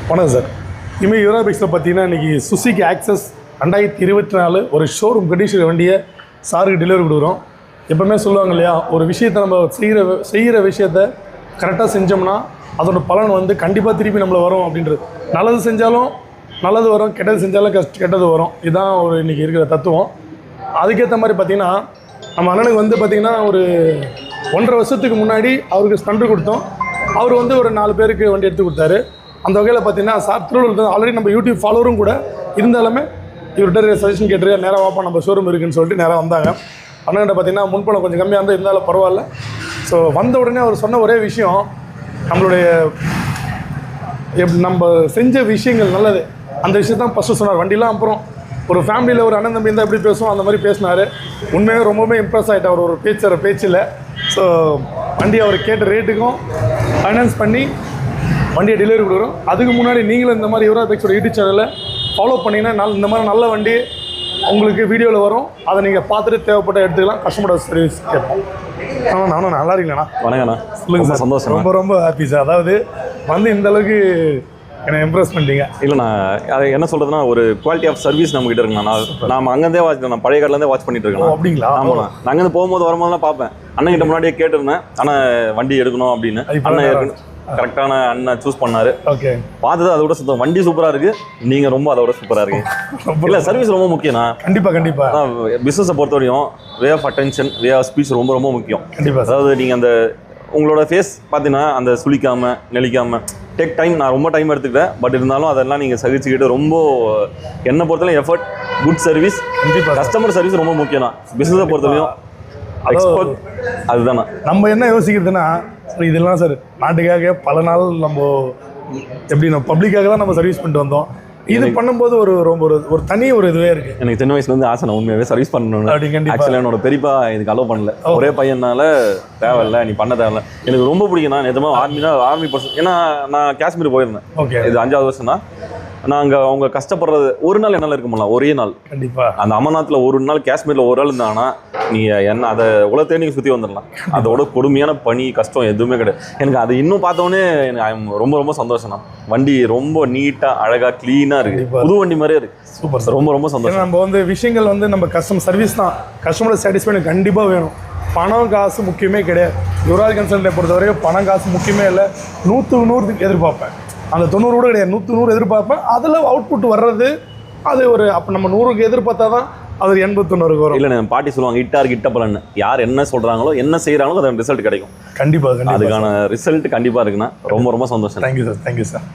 வணக்கம் சார். இனிமேல் யூரா பைக்ஸில் பார்த்தீங்கன்னா இன்றைக்கி சுசுகி ஆக்சஸ் 2024 ஒரு ஷோரூம் கண்டிஷன் வண்டியை சாருக்கு டெலிவரி கொடுக்குறோம். எப்போவுமே சொல்லுவாங்க இல்லையா, ஒரு விஷயத்தை நம்ம செய்கிற விஷயத்த கரெக்டாக செஞ்சோம்னா அதோட பலன் வந்து கண்டிப்பாக திருப்பி நம்மளை வரும் அப்படின்றது. நல்லது செஞ்சாலும் நல்லது வரும், கெட்டது செஞ்சாலும் கெட்டது வரும். இதுதான் ஒரு இன்றைக்கி இருக்கிற தத்துவம். அதுக்கேற்ற மாதிரி பார்த்திங்கன்னா நம்ம அண்ணனுக்கு வந்து பார்த்திங்கன்னா ஒரு 1.5 வருஷத்துக்கு முன்னாடி அவருக்கு ஸ்பெண்டர் கொடுத்தோம். அவர் வந்து ஒரு 4 பேருக்கு வண்டி எடுத்து கொடுத்தாரு. அந்த வகையில் பார்த்தீங்கன்னா சார் திருவள்ளூர் ஆல்ரெடி நம்ம யூடியூப் ஃபாலோவரும் கூட இருந்தாலுமே இவர்கிட்ட சஜஷன் கேட்டு நேராக வாப்பா நம்ம ஷோரூம் இருக்குதுன்னு சொல்லிட்டு நேராக வந்தாங்க. அண்ணன்கிட்ட பார்த்தீங்கன்னா முன்பணம் கொஞ்சம் கம்மியாக இருந்தாலும் பரவாயில்ல. ஸோ வந்த உடனே அவர் சொன்ன ஒரே விஷயம், நம்மளுடைய நம்ம செஞ்ச விஷயங்கள் நல்லது, அந்த விஷயத்தான் ஃபஸ்ட்டு சொன்னார். வண்டிலாம் அப்புறம் ஒரு ஃபேமிலியில் ஒரு அண்ணன் தம்பி இருந்தால் எப்படி பேசுவோம் அந்த மாதிரி பேசினார். உண்மையாக ரொம்பவே இம்ப்ரெஸ் ஆகிட்டு அவர் ஒரு பேச்சில். ஸோ வண்டி அவர் கேட்ட ரேட்டுக்கும் ஃபைனான்ஸ் பண்ணி வண்டியை டெலிவரி கொடுக்குறோம். அதுக்கு முன்னாடி நீங்களும் இந்த மாதிரி யூரா பைக்ஸோட யூடியூப் சேனலில் ஃபாலோ பண்ணிங்கன்னா இந்த மாதிரி நல்ல வண்டி உங்களுக்கு வீடியோவில் வரும். அதை நீங்கள் பார்த்துட்டு தேவைப்பட்ட எடுத்துக்கலாம். கஸ்டமர் சர்வீஸ் கேட்போம். நானும் நல்லா இருக்கீங்களா? வணக்கண்ணா. சொல்லுங்கள் சார். சந்தோஷம். ரொம்ப ஹாப்பி சார். அதாவது வந்து இந்த அளவுக்கு என்னை இம்ப்ரெஸ் பண்ணிட்டீங்க. இல்லைண்ணா, அது என்ன சொல்கிறதுனா ஒரு குவாலிட்டி ஆஃப் சர்வீஸ் நம்மகிட்ட இருக்குண்ணா. நான் அங்கேருந்தே நான் பழைய கார்லேருந்தே வாட்ச் பண்ணிட்டு இருக்கேன். அப்படிங்களா? ஆமாண்ணா. நான் அங்கேருந்து போகும்போது வரும்போதெல்லாம் பார்ப்பேன். அண்ணன்கிட்ட முன்னாடியே கேட்டிருந்தேன், ஆனால் வண்டி எடுக்கணும் அப்படின்னு. அண்ணன் கரெக்டான அண்ணன் சூஸ் பண்ணாரு. ஓகே, பார்த்தது அதை விட சுத்தம். வண்டி சூப்பராக இருக்கு, நீங்க ரொம்ப அதை விட சூப்பராக இருக்கு. இல்லை, சர்வீஸ் ரொம்ப முக்கியம்ண்ணா. கண்டிப்பாக பிஸ்னஸை பொறுத்தவரையும் way of attention, way of speech ரொம்ப முக்கியம். கண்டிப்பாக. அதாவது நீங்கள் அந்த உங்களோட ஃபேஸ் பார்த்தீங்கன்னா அந்த சுளிக்காமல் நெளிக்காமல் டேக் டைம். நான் ரொம்ப டைம் எடுத்துக்கிட்டேன், பட் இருந்தாலும் அதெல்லாம் நீங்கள் சகிச்சுக்கிட்டு ரொம்ப என்னை பொறுத்தவரையும் எஃபர்ட், குட் சர்வீஸ், கண்டிப்பாக கஸ்டமர் சர்வீஸ் ரொம்ப முக்கியம் தான். பிஸ்னஸை பொறுத்தவரையும் எக்ஸ்பர்ட் அதுதானே. நம்ம என்ன யோசிக்கிறதுனா, இதெல்லாம் சார் நாட்டுக்காக பல நாள் நம்ம எப்படி நம்ம பப்ளிக்காக தான் நம்ம சர்வீஸ் பண்ணிட்டு வந்தோம். இது பண்ணும்போது ஒரு தனி ஒரு இதுவே இருக்கு. எனக்கு சின்ன வயசுலேருந்து ஆசை, நான் உண்மையாகவே சர்வீஸ் பண்ணணும். ஆக்சுவலாக என்னோட பெரியப்பா இதுக்கு அலோவ் பண்ணல. ஒரே பையனால தேவையில்லை, நீ பண்ண தேவையில்ல. எனக்கு ரொம்ப பிடிக்கும். நான் நிஜமாக ஆர்மி பர்சன். ஏன்னா நான் காஷ்மீர் போயிருந்தேன். ஓகே, இது 5வது வருஷம் தான். நான் அங்கே அவங்க கஷ்டப்படுறது ஒரு நாள் என்னால் இருக்க முடியல. ஒரே நாள் கண்டிப்பாக அந்த அமர்நாத்தில் ஒரு நாள், காஷ்மீரில் ஒரு நாள் இருந்தாங்கன்னா நீங்கள் என்ன அதை உலகத்தையே நீங்கள் சுற்றி வந்துடலாம். அதோட கொடுமையான பனி கஷ்டம் எதுவுமே கிடையாது. எனக்கு அது இன்னும் பார்த்தோன்னே எனக்கு ரொம்ப சந்தோஷம் தான். வண்டி ரொம்ப நீட்டாக அழகாக க்ளீனாக இருக்குது, புது வண்டி மாதிரியே இருக்குது. சூப்பர் சார், ரொம்ப சந்தோஷம். நம்ம வந்து விஷயங்கள் வந்து நம்ம கஸ்டமர் சர்வீஸ் தான். கஸ்டமரோட சாட்டிஸ்ஃபை கண்டிப்பாக வேணும். பணம் காசு முக்கியமே கிடையாது. யுவராஜ் கன்சல்ட்டை பொறுத்தவரைக்கும் பணம் காசு முக்கியமே இல்லை. 100க்கு 100 எதிர்பார்ப்பேன். அந்த 90 கூட கிடையாது, 100க்கு 100 எதிர்பார்ப்பேன். அதில் அவுட்புட் வர்றது அது ஒரு அப்போ நம்ம 100க்கு எதிர்பார்த்தா தான் அது 89 வரும். இல்லை, பாட்டி சொல்லுவாங்க, இட்டார் கிட்ட பலன்னு. யார் என்ன சொல்கிறாங்களோ என்ன செய்கிறாங்களோ அதோட ரிசல்ட் கிடைக்கும். கண்டிப்பாக அதுக்கான ரிசல்ட் கண்டிப்பாக இருக்குன்னா ரொம்ப சந்தோஷம். Thank you sir.